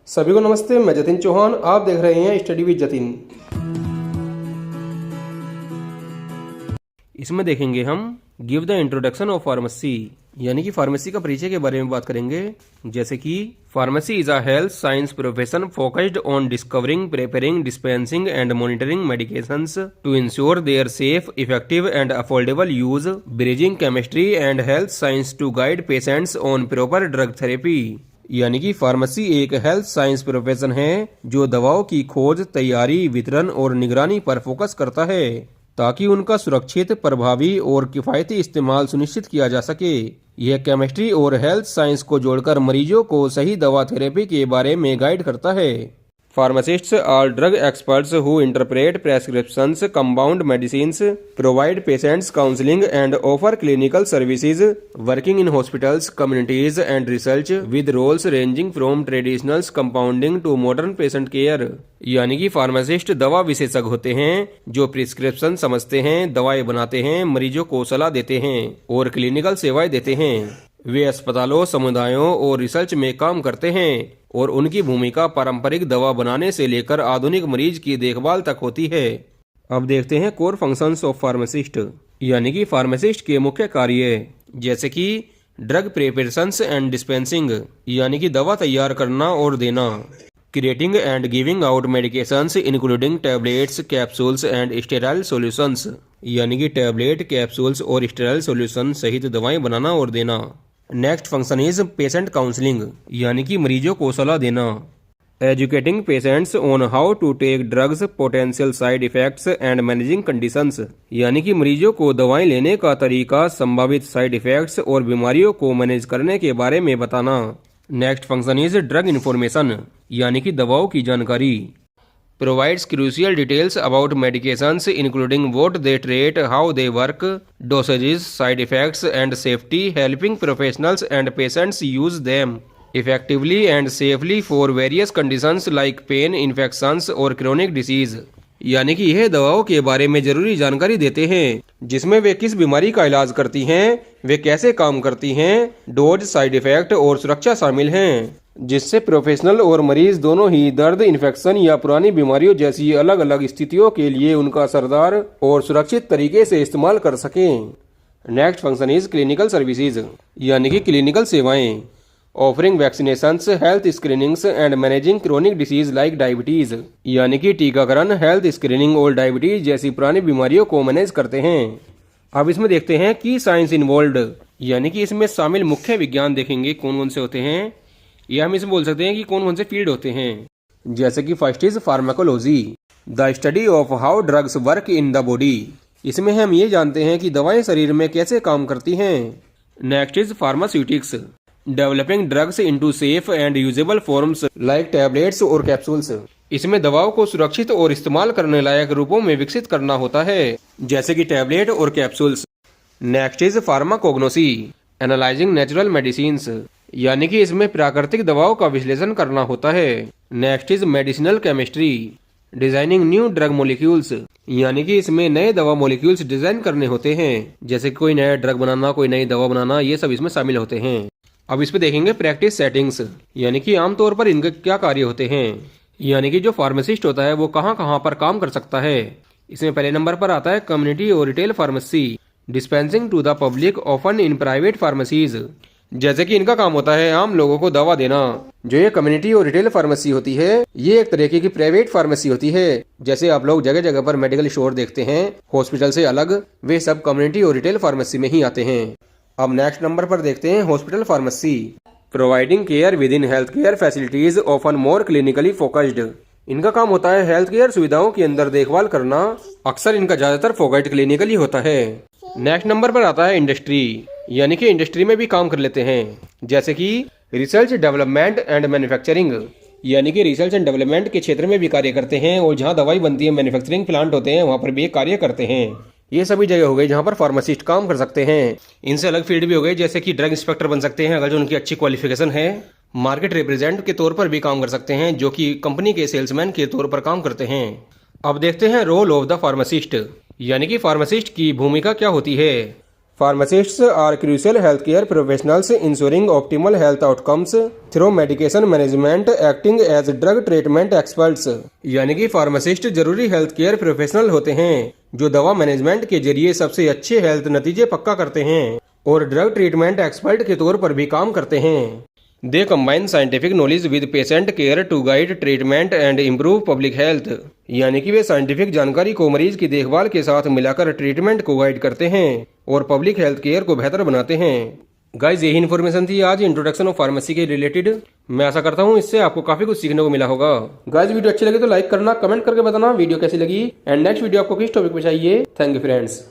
सभी को नमस्ते। मैं जतिन चौहान, आप देख रहे हैं स्टडी विद जतिन। इसमें देखेंगे हम give the introduction of pharmacy, यानी कि फार्मेसी का परिचय के बारे में बात करेंगे। जैसे कि pharmacy is a health science profession focused on discovering, preparing, dispensing and monitoring medications to ensure their safe, effective and affordable use, bridging chemistry and health science to guide patients on proper drug therapy. यानी कि pharmacy एक health science profession है जो दवाओं की खोज, तैयारी, वितरण और निगरानी पर फोकस करता है ताकि उनका सुरक्षित, प्रभावी और किफायती इस्तेमाल सुनिश्चित किया जा सके। यह केमिस्ट्री और हेल्थ साइंस को जोड़कर मरीजों को सही दवा थेरेपी के बारे में गाइड करता है। Pharmacists are drug experts who interpret prescriptions, compound medicines, provide patients counseling, and offer clinical services, working in hospitals, communities, and research, with roles ranging from traditional compounding to modern patient care. यानी कि pharmacist दवा विशेषज्ञ होते हैं जो prescription समझते हैं, दवाएं बनाते हैं, मरीजों को सलाह देते हैं और क्लिनिकल सेवाएं देते हैं। वे अस्पतालों, समुदायों और रिसर्च में काम करते हैं और उनकी भूमिका पारंपरिक दवा बनाने से लेकर आधुनिक मरीज की देखभाल तक होती है। अब देखते हैं कोर फंक्शंस ऑफ फार्मासिस्ट, यानी कि फार्मासिस्ट के मुख्य कार्य। जैसे कि ड्रग प्रिपरेशंस एंड डिस्पेंसिंग, यानी कि दवा तैयार करना और देना। Creating and giving out medications including tablets, capsules and sterile solutions, यानी कि टैबलेट, कैप्सूल्स और स्टेराइल सॉल्यूशन सहित दवाएं बनाना और देना। Next function is patient counselling, यानी कि मरीजों को सलाह देना। Educating patients on how to take drugs, potential side effects and managing conditions, यानी कि मरीजों को दवाएं लेने का तरीका, संभावित साइड इफेक्ट्स और बीमारियों को मैनेज करने के बारे में बताना। Next function is drug information, यानी कि दवाओं की जानकारी। Provides crucial details about medications including what they treat, how they work, dosages, side effects and safety, helping professionals and patients use them effectively and safely for various conditions like pain, infections or chronic disease। यानी कि यह दवाओं के बारे में जरूरी जानकारी देते हैं जिसमें वे किस बीमारी का इलाज करती हैं, वे कैसे काम करती हैं, डोज, साइड इफेक्ट और सुरक्षा शामिल हैं, जिससे प्रोफेशनल और मरीज दोनों ही दर्द, इन्फेक्शन या पुरानी बीमारियों जैसी अलग अलग स्थितियों के लिए उनका असरदार और सुरक्षित तरीके से इस्तेमाल कर सकें। Next function is clinical services, यानी कि क्लिनिकल सेवाएं। Offering vaccinations, health screenings and managing chronic disease like diabetes, यानी कि टीकाकरण, हेल्थ स्क्रीनिंग और डायबिटीज जैसी पुरानी बीमारियों को मैनेज करते हैं। अब इसमें देखते हैं की साइंस इन्वॉल्व्ड, यानी कि इसमें शामिल मुख्य विज्ञान देखेंगे कौन कौन से होते हैं, या हम इसे बोल सकते हैं कि कौन कौन से फील्ड होते हैं। जैसे कि first is pharmacology, the study of how drugs work in the body. इसमें हम ये जानते हैं कि दवाएं शरीर में कैसे काम करती हैं। Next is pharmaceutics, developing drugs into safe and usable forms like tablets और कैप्सूल्स। इसमें दवाओं को सुरक्षित और इस्तेमाल करने लायक रूपों में विकसित करना होता है, जैसे कि टैबलेट और capsules. Next is pharmacognosy, analysing natural medicines, यानी कि इसमें प्राकृतिक दवाओं का विश्लेषण करना होता है। Next is medicinal chemistry, designing new drug molecules, यानी कि इसमें नए दवा मॉलिक्यूल्स डिजाइन करने होते हैं, जैसे कोई नया ड्रग बनाना, कोई नई दवा बनाना, ये सब इसमें शामिल होते हैं। अब इस पे देखेंगे प्रैक्टिस सेटिंग्स, यानी कि आमतौर पर इनके क्या कार्य होते हैं, यानी कि जो फार्मासिस्ट होता है वो कहाँ कहाँ पर काम कर सकता है। इसमें पहले नंबर पर आता है कम्युनिटी और retail pharmacy, dispensing to the public often in private pharmacies. जैसे कि इनका काम होता है आम लोगों को दवा देना। जो ये कम्युनिटी और रिटेल फार्मेसी होती है ये एक तरीके की प्राइवेट फार्मेसी होती है। जैसे आप लोग जगह जगह पर मेडिकल स्टोर देखते हैं हॉस्पिटल से अलग, वे सब कम्युनिटी और रिटेल फार्मेसी में ही आते हैं। अब नेक्स्ट नंबर पर देखते हैं hospital pharmacy, providing care with in health care facilities often more clinically focused. इनका काम होता है हेल्थ केयर सुविधाओं के अंदर देखभाल करना, अक्सर इनका ज्यादातर फोकस्ड क्लिनिकली होता है। नेक्स्ट नंबर पर आता है इंडस्ट्री, यानी कि इंडस्ट्री में भी काम कर लेते हैं, जैसे कि रिसर्च, डेवलपमेंट एंड मैन्युफैक्चरिंग, यानी कि रिसर्च एंड डेवलपमेंट के क्षेत्र में भी कार्य करते हैं और जहां दवाई बनती है, मैन्युफैक्चरिंग प्लांट होते हैं, वहां पर भी कार्य करते हैं। ये सभी जगह हो गई जहां पर फार्मासिस्ट काम कर सकते हैं। इनसे अलग फील्ड भी हो गई, जैसे कि ड्रग इंस्पेक्टर बन सकते हैं अगर जो उनकी अच्छी क्वालिफिकेशन है। मार्केट रिप्रेजेंटेटिव के तौर पर भी काम कर सकते हैं, जो कि कंपनी के सेल्समैन के तौर पर काम करते हैं। अब देखते हैं रोल ऑफ द फार्मासिस्ट, यानी कि फार्मासिस्ट की भूमिका क्या होती है। Pharmacists are crucial healthcare professionals ensuring optimal health outcomes through medication management, acting as drug treatment experts। यानी कि फार्मासिस्ट जरूरी हेल्थ केयर प्रोफेशनल होते हैं जो दवा मैनेजमेंट के जरिए सबसे अच्छे हेल्थ नतीजे पक्का करते हैं और ड्रग ट्रीटमेंट एक्सपर्ट के तौर पर भी काम करते हैं। They combine scientific knowledge with patient care to guide treatment and improve public health. यानी कि वे साइंटिफिक जानकारी को मरीज की देखभाल के साथ मिलाकर ट्रीटमेंट को गाइड करते हैं और पब्लिक हेल्थ केयर को बेहतर बनाते हैं। गाइज यही इन्फॉर्मेशन थी आज इंट्रोडक्शन ऑफ फार्मेसी के रिलेटेड। मैं आशा करता हूँ इससे आपको काफी कुछ सीखने को मिला होगा। गाइज वीडियो अच्छी लगी तो लाइक करना, कमेंट करके बताना वीडियो कैसी लगी एंड नेक्स्ट वीडियो आपको किस टॉपिक पे चाहिए। Thank you friends.